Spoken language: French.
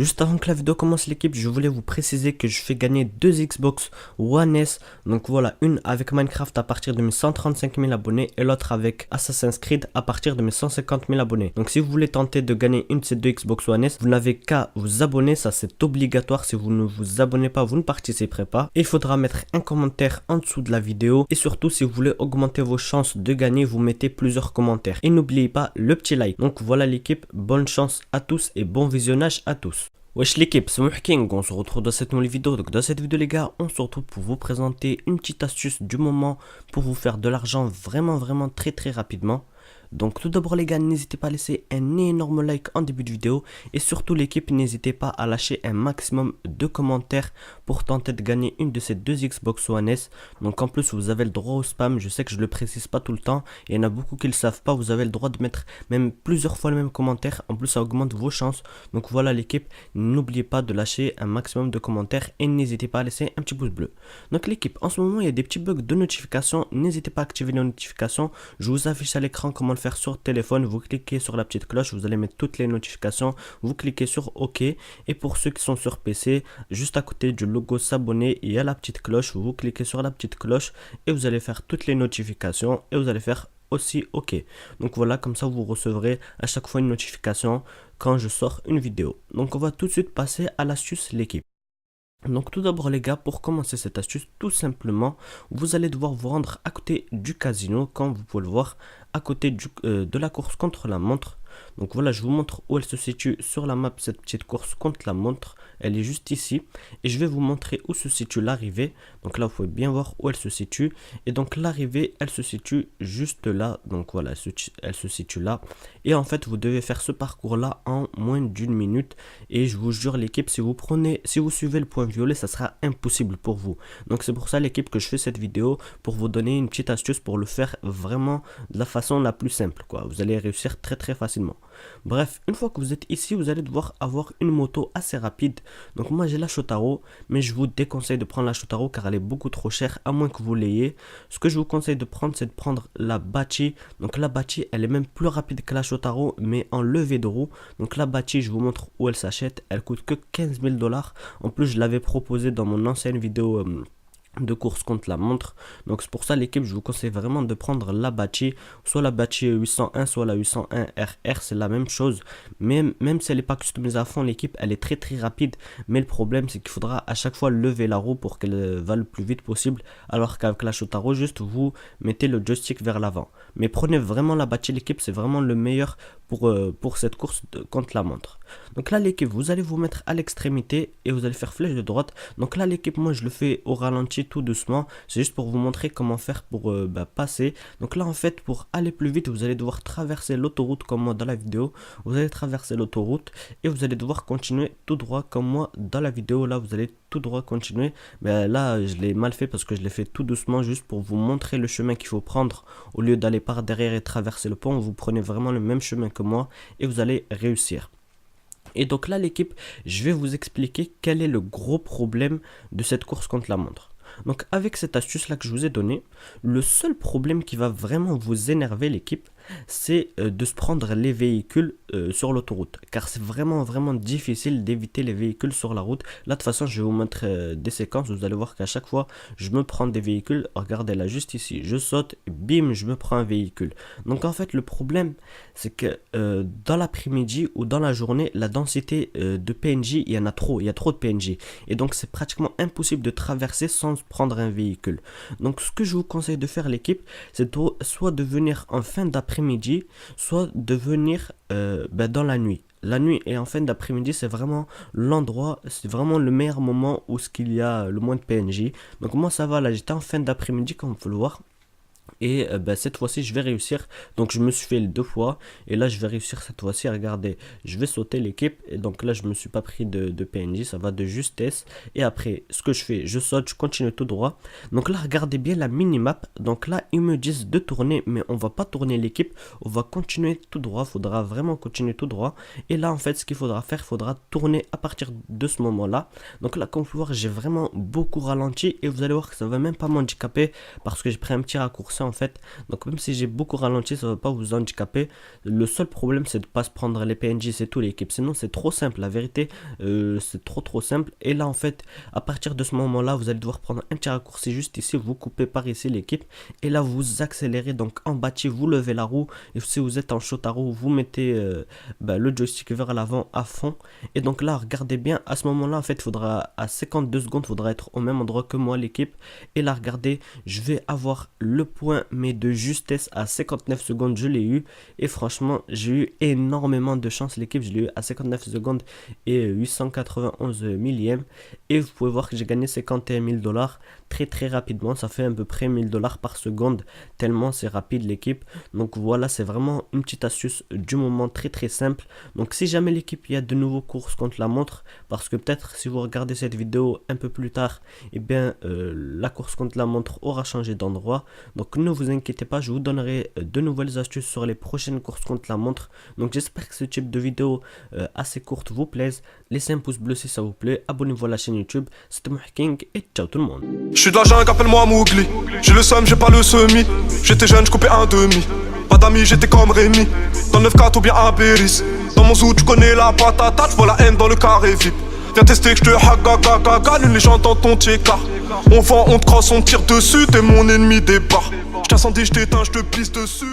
Juste avant que la vidéo commence l'équipe, je voulais vous préciser que je fais gagner 2 Xbox One S. Donc voilà, une avec Minecraft à partir de mes 135 000 abonnés et l'autre avec Assassin's Creed à partir de mes 150 000 abonnés. Donc si vous voulez tenter de gagner une de ces 2 Xbox One S, vous n'avez qu'à vous abonner, ça c'est obligatoire. Si vous ne vous abonnez pas, vous ne participerez pas. Et il faudra mettre un commentaire en dessous de la vidéo. Et surtout, si vous voulez augmenter vos chances de gagner, vous mettez plusieurs commentaires. Et n'oubliez pas le petit like. Donc voilà l'équipe, bonne chance à tous et bon visionnage à tous. Wesh l'équipe, c'est King, on se retrouve dans cette nouvelle vidéo. Donc dans cette vidéo les gars, on se retrouve pour vous présenter une petite astuce du moment pour vous faire de l'argent vraiment très rapidement. Donc tout d'abord les gars, n'hésitez pas à laisser un énorme like en début de vidéo. Et surtout l'équipe, n'hésitez pas à lâcher un maximum de commentaires pour tenter de gagner une de ces 2 Xbox One S. Donc en plus vous avez le droit au spam, je sais que je le précise pas tout le temps. Et il y en a beaucoup qui le savent pas, vous avez le droit de mettre même plusieurs fois le même commentaire. En plus ça augmente vos chances. Donc voilà l'équipe, n'oubliez pas de lâcher un maximum de commentaires. Et n'hésitez pas à laisser un petit pouce bleu. Donc l'équipe, en ce moment il y a des petits bugs de notification. N'hésitez pas à activer les notifications. Je vous affiche à l'écran comment le faire sur téléphone. Vous cliquez sur la petite cloche, vous allez mettre toutes les notifications, vous cliquez sur OK. Et pour ceux qui sont sur PC, juste à côté du logo s'abonner, il y a la petite cloche, vous cliquez sur la petite cloche et vous allez faire toutes les notifications et vous allez faire aussi OK. Donc voilà, comme ça vous recevrez à chaque fois une notification quand je sors une vidéo. Donc on va tout de suite passer à l'astuce l'équipe. Donc tout d'abord les gars, pour commencer cette astuce, tout simplement, vous allez devoir vous rendre à côté du casino, comme vous pouvez le voir, à côté de la course contre la montre. Donc voilà, je vous montre où elle se situe sur la map, cette petite course contre la montre. Elle est juste ici. Et je vais vous montrer où se situe l'arrivée. Donc là, vous pouvez bien voir où elle se situe. Et donc l'arrivée, elle se situe juste là. Donc voilà, elle se situe là. Et en fait, vous devez faire ce parcours-là en moins d'une minute. Et je vous jure, l'équipe, si vous suivez le point violet, ça sera impossible pour vous. Donc c'est pour ça, l'équipe, que je fais cette vidéo, pour vous donner une petite astuce pour le faire vraiment de la façon la plus simple, quoi. Vous allez réussir très facilement. Bref, une fois que vous êtes ici, vous allez devoir avoir une moto assez rapide. Donc moi j'ai la Shotaro, mais je vous déconseille de prendre la Shotaro car elle est beaucoup trop chère, à moins que vous l'ayez. Ce que je vous conseille de prendre, c'est de prendre la Bachi. Donc la Bachi, elle est même plus rapide que la Shotaro, mais en levée de roue. Donc la Bachi, je vous montre où elle s'achète. Elle coûte que 15 000 $. En plus, je l'avais proposé dans mon ancienne vidéo de course contre la montre. Donc c'est pour ça l'équipe, je vous conseille vraiment de prendre la Bachi, soit la Bachi 801 soit la 801 RR, c'est la même chose. Même si elle n'est pas customisée à fond, l'équipe elle est très rapide, mais le problème c'est qu'il faudra à chaque fois lever la roue pour qu'elle va le plus vite possible, alors qu'avec la Shotaro, juste vous mettez le joystick vers l'avant. Mais prenez vraiment la Bachi l'équipe, c'est vraiment le meilleur pour cette course contre la montre. Donc là l'équipe, vous allez vous mettre à l'extrémité et vous allez faire flèche de droite. Donc là l'équipe, moi je le fais au ralenti tout doucement, c'est juste pour vous montrer comment faire pour passer. Donc là en fait, pour aller plus vite, vous allez devoir traverser l'autoroute comme moi dans la vidéo. Vous allez traverser l'autoroute et vous allez devoir continuer tout droit comme moi dans la vidéo. Là vous allez tout droit continuer, mais là je l'ai mal fait parce que je l'ai fait tout doucement, juste pour vous montrer le chemin qu'il faut prendre. Au lieu d'aller par derrière et traverser le pont, vous prenez vraiment le même chemin que moi et vous allez réussir. Et donc là l'équipe, je vais vous expliquer quel est le gros problème de cette course contre la montre. Donc avec cette astuce là que je vous ai donnée, le seul problème qui va vraiment vous énerver l'équipe, c'est de se prendre les véhicules sur l'autoroute, car c'est vraiment difficile d'éviter les véhicules sur la route. Là de toute façon je vais vous montrer des séquences, vous allez voir qu'à chaque fois je me prends des véhicules. Regardez là, juste ici, je saute, bim, je me prends un véhicule. Donc en fait le problème c'est que dans l'après-midi ou dans la journée, la densité de PNJ, il y en a trop, il y a trop de PNJ, et donc c'est pratiquement impossible de traverser sans prendre un véhicule. Donc ce que je vous conseille de faire l'équipe, c'est soit de venir en fin d'après-midi, soit de venir dans la nuit. La nuit et en fin d'après-midi, c'est vraiment l'endroit, c'est vraiment le meilleur moment où il y a le moins de PNJ. Donc moi ça va, là j'étais en fin d'après-midi comme vous pouvez le voir. Et cette fois-ci je vais réussir. Donc je me suis fait 2 fois et là je vais réussir cette fois-ci. Regardez, je vais sauter l'équipe et donc là je me suis pas pris de PNJ, ça va de justesse. Et après ce que je fais, je saute, je continue tout droit. Donc là regardez bien la minimap. Donc là ils me disent de tourner, mais on va pas tourner l'équipe, on va continuer tout droit. Faudra vraiment continuer tout droit. Et là en fait ce qu'il faudra faire, faudra tourner à partir de ce moment là. Donc là comme vous pouvez voir, j'ai vraiment beaucoup ralenti et vous allez voir que ça va même pas m'handicaper parce que j'ai pris un petit raccourci en fait. Donc même si j'ai beaucoup ralenti, ça va pas vous handicaper. Le seul problème c'est de pas se prendre les PNJ, c'est tout l'équipe. Sinon c'est trop simple, la vérité, c'est trop simple. Et là en fait, à partir de ce moment là, vous allez devoir prendre un petit raccourci juste ici, vous coupez par ici l'équipe. Et là vous accélérez, donc en bâti, vous levez la roue. Et si vous êtes en Shotaro, vous mettez le joystick vers l'avant à fond. Et donc là regardez bien, à ce moment là en fait il faudra à 52 secondes, il faudra être au même endroit que moi l'équipe. Et là regardez, je vais avoir le point mais de justesse à 59 secondes, je l'ai eu. Et franchement j'ai eu énormément de chance l'équipe, je l'ai eu à 59 secondes et 891 millièmes. Et vous pouvez voir que j'ai gagné 51 000 dollars très rapidement, ça fait à peu près 1000 dollars par seconde, tellement c'est rapide l'équipe. Donc voilà, c'est vraiment une petite astuce du moment, très simple. Donc si jamais l'équipe, il y a de nouveaux courses contre la montre, parce que peut-être si vous regardez cette vidéo un peu plus tard, et bien la course contre la montre aura changé d'endroit. Donc ne vous inquiétez pas, je vous donnerai de nouvelles astuces sur les prochaines courses contre la montre. Donc j'espère que ce type de vidéo assez courte vous plaise. Laissez un pouce bleu si ça vous plaît, abonnez-vous à la chaîne YouTube. C'était Mohking et ciao tout le monde. Je suis de la jungle, appelle-moi Mowgli. J'ai le seum, j'ai pas le semi. J'étais jeune, je coupais un demi. Pas d'amis, j'étais comme Rémi. Dans 9-4 ou bien à Béris. Dans mon zoo, tu connais la patata. Je vois la haine dans le carré VIP. Viens tester que je te haga. Une légende dans ton tchéka. On vend, on te crosse, on tire dessus. T'es mon ennemi, débarre. Je t'incendie, je t'éteins, je te pisse dessus.